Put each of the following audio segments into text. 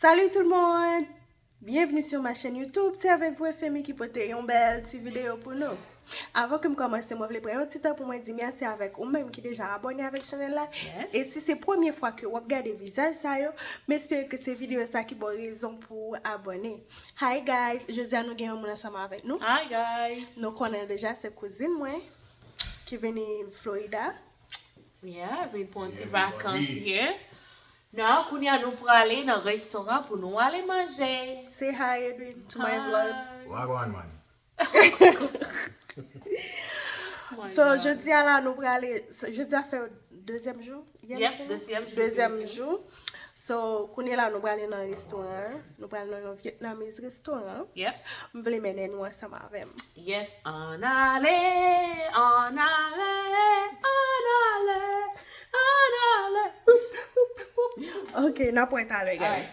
Salut tout le monde! Bienvenue sur ma chaîne YouTube. C'est avec vous Phemie qui porte une belle petite vidéo pour nous. Avant que je commence, je vais prendre un petit temps pour me dire merci avec vous-même qui déjà abonné avec la chaîne là. Yes. Et si c'est la première fois que vous regardez le visage, j'espère que cette vidéo ça qui bonne raison pour abonner. Hi guys, je dis à nous gagner ensemble avec nous. Hi guys. Nous connaissons déjà cette cousine moi qui vient de Florida. Yeah, we pour une vacances here. Now, nous allons aller dans le restaurant pour nous aller manger. Say hi Edwin to my vlog. Wagwan man. So, jeudi à la nous aller, jeudi à faire deuxième jour. Yep, deuxième jour. So, nous allons aller dans le restaurant. Nous allons dans le Vietnamese restaurant. Yep. Nous voulons mener nous ensemble avec. Yes, on allait, on allait, on allait, on allait. Ok, n'a pas été allé, guys.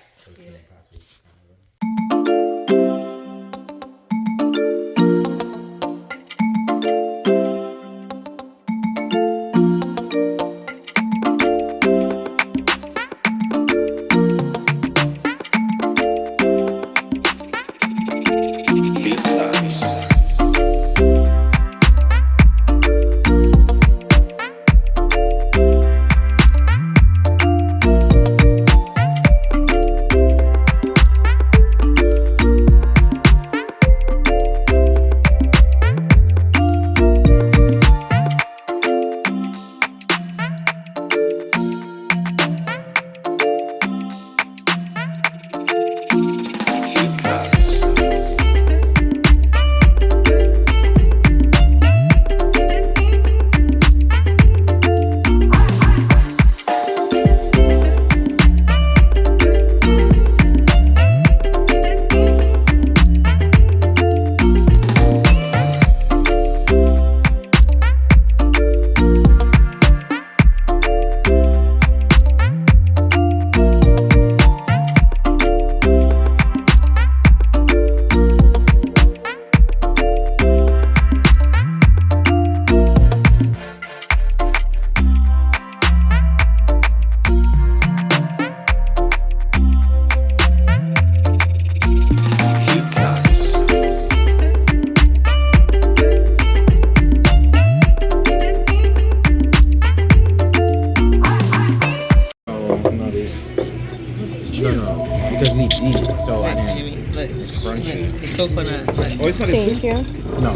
Because we eat, so I didn't. It's crunchy. The coconut. Oh, it's not a Thank soup? you. No.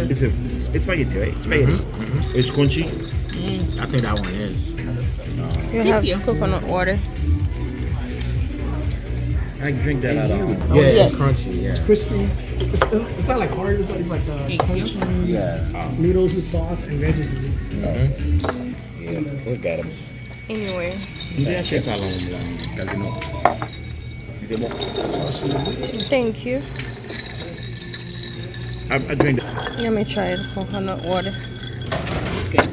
It's spaghetti, right? Spaghetti. It's crunchy. I think that one is. You have coconut water. I drink that out of. Oh, Yeah, yes. it's crunchy. Yeah. It's crispy. It's not like hard. It's like crunchy Yeah. noodles with sauce and veggies. Yeah. Look at them. Anyway. Yeah, that's how long because you know. Thank you. I drink that. Let me try the coconut water. It's good.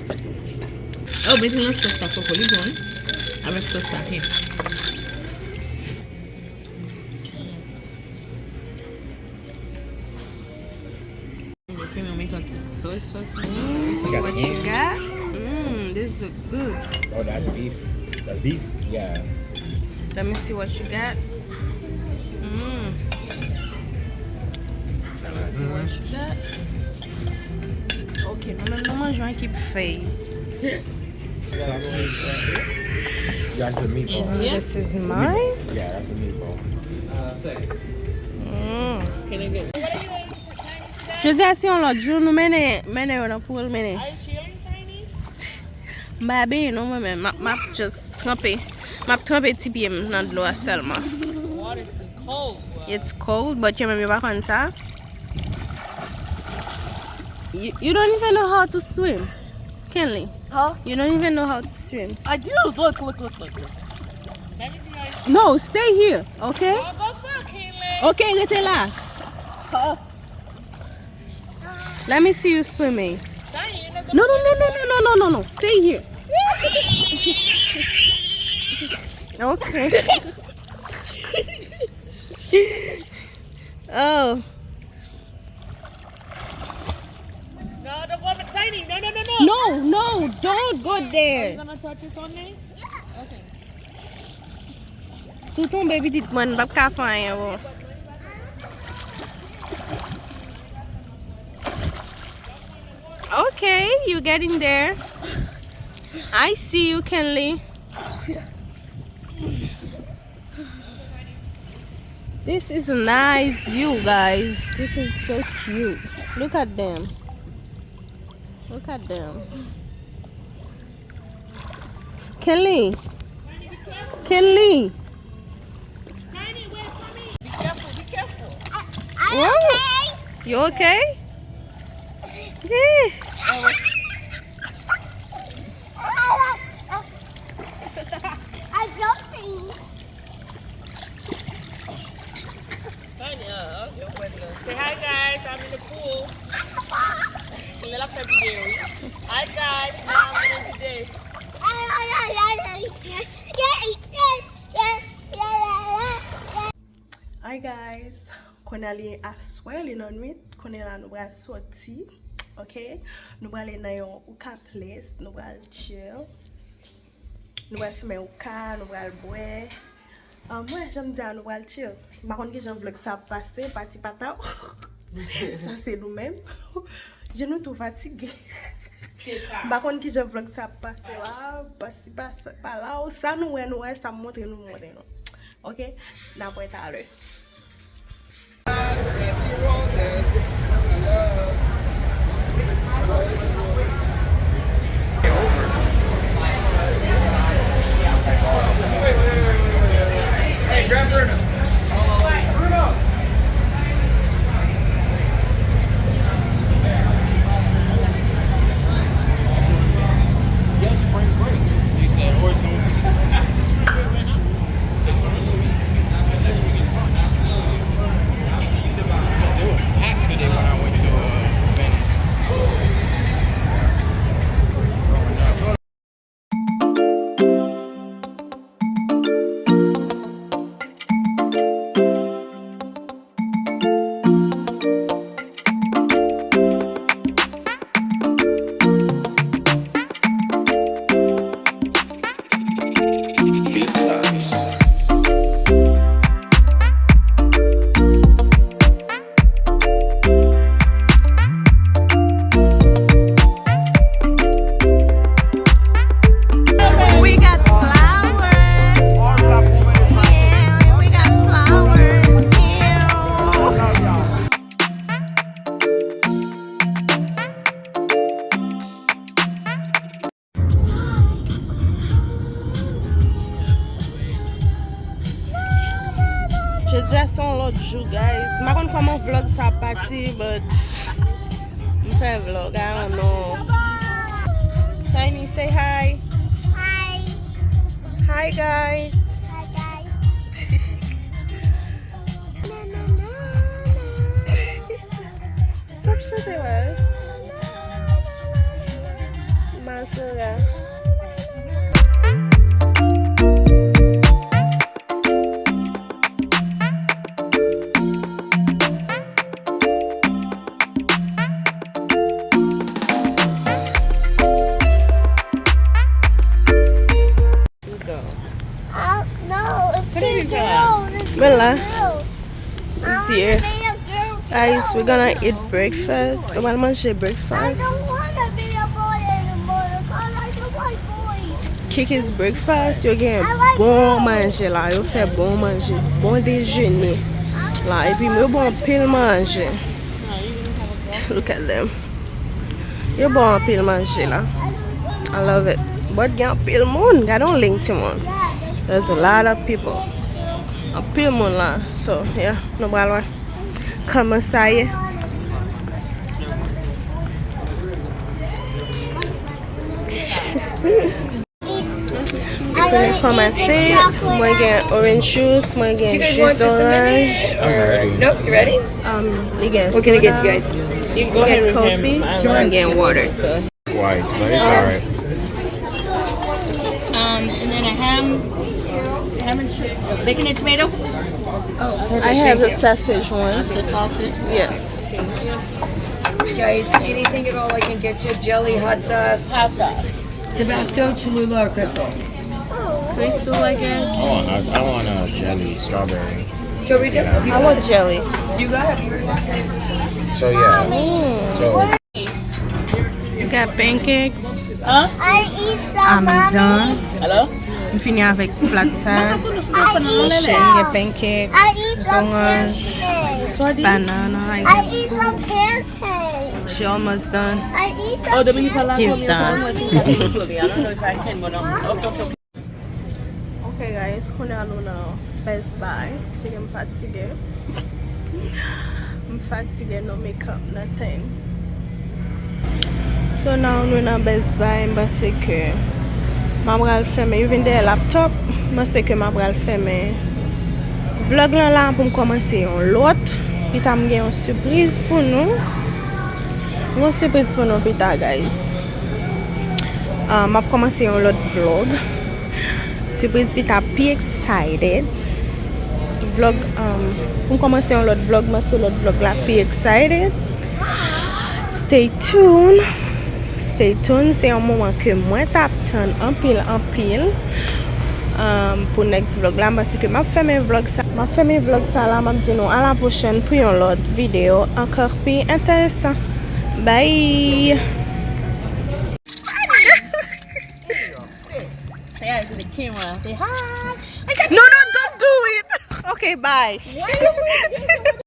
Oh, mais non, sauce à coco, c'est bon. Avec sauce à pain. See what you got? This looks good. Oh, that's beef. That's beef? Yeah. Let me see what you got. Let's see what you got. Ok, não manjou aqui feio. That's the meatball. This is mine. Yeah, that's a meatball. Je dis assim l'autre jour, nous menons on pour le mener. Baby, non moi-même, m'a just trempé petit pied dans de l'eau seulement. Water is too cold. It's cold, but you remember on ça? You don't even know how to swim, Kenley. Huh? You don't even know how to swim. I do. Look. Let me see how you No, stay here, okay? go suck, Kinley. Okay, rete là. Let me see you swimming. No. Stay here. Okay. Oh. No, the one with tiny. No. No, don't go there. You gonna touch it on me? Okay. Sou tombe petit moun, bab ka fanyen bon. Okay, you getting there. I see you, Kenley. This is a nice view, guys. This is so cute. Look at them. Look at them. Kenley. Kenley. Be careful, be careful. What? You okay? Yeah. I'm jumping. Say hi guys, I'm in the pool. Lela faz video. Hi guys, now I'm gonna do this. Hi guys. Qu'on allait à soir les nuit, qu'on est là nous va sortir. OK? Nous va aller dans un ouka place, nous va chill. Nous va fumer ouka, nous va boire. Moi j'aime dire nous va chill. Par contre que j'en vlog ça passer parti pata. Ça c'est nous même. Je nous trouve fatigué. Par contre que j'en vlog ça passer là, passer par là, ça nous ça montre nous. OK? D'après tout à l'heure. Hey, grab Bruno. Bruno. Yes, spring break. He said, or it's going to be spring break. Is it spring break right now? It's going to be. Next week is fun. Because it was packed today when I went to Phemie. Je dis à son l'autre jour, guys. Je ne sais pas comment vlog ça parti, but je fais un vlog. I don't know. Tiny, say hi. Hi. Hi, guys. Hi, guys. Na, na, na, na. Stop shooting, well. Masura. No, it's a girl. It's Bella. it's here. girl. Guys, we're gonna eat breakfast. On va manger I breakfast. don't want to be a boy anymore. I like to like boys. Kiki's breakfast. Yo gen bon manger là. Yo fait bon manger. Bon déjeuner. Là. Et puis yo bon pile manger. Look at them. Yo bon pile manger là. I love it. But gen pile moun. I don't link to one. There's a lot of people. A pile moun là. So yeah. No balo. Come aside. Finish for my seat. Moi get orange juice. Moi get juice orange. Nope, you ready? You get What can I get you guys? You You get coffee. And get water. White, but it's alright. And then a ham and bacon and tomato. Oh, I have the sausage one. the sausage. Yes. Guys, anything at all I can get you? Jelly, hot sauce, Hot sauce. Tabasco, Cholula, or Crystal. Oh, Crystal, I guess. I want a jelly, strawberry. Strawberry jelly? I want jelly. You got it. So yeah. So You got pancakes. Huh? I eat some, mommy. done. Hello? On finit avec plat ça. I You eat get some. pancake, I eat some Songas. pancakes. banana. I eat some pancakes. She almost done. I eat Oh, some the mini pala. He's done. I don't know if I can, but okay. Okay guys, kone alo na Best Buy. Sige m fatige. I'm fatige, no makeup, nothing. So now nou na Best Buy, mba se ke mabral Phemie, you vin de laptop, mba se ke mabral Phemie vlog lan la pou m komanse yon lot, pi ta m gen yon surprise pou nou. Yon surprise pou nou pita guys. Map komanse yon lot vlog. Surprise pita pi excited. Vlog, pou m komanse yon lot vlog, ma se lot vlog la pi excited. Stay tuned. Stay tuned. Se yon mouman ke mwen tap ton an pil pour next vlog la, parce que m'a fait mes vlogs ça là, m'a dit nous à la prochaine pour une autre vidéo encore plus intéressant. Bye. Say hi to the camera. Say hi. No, don't do it. Okay, bye.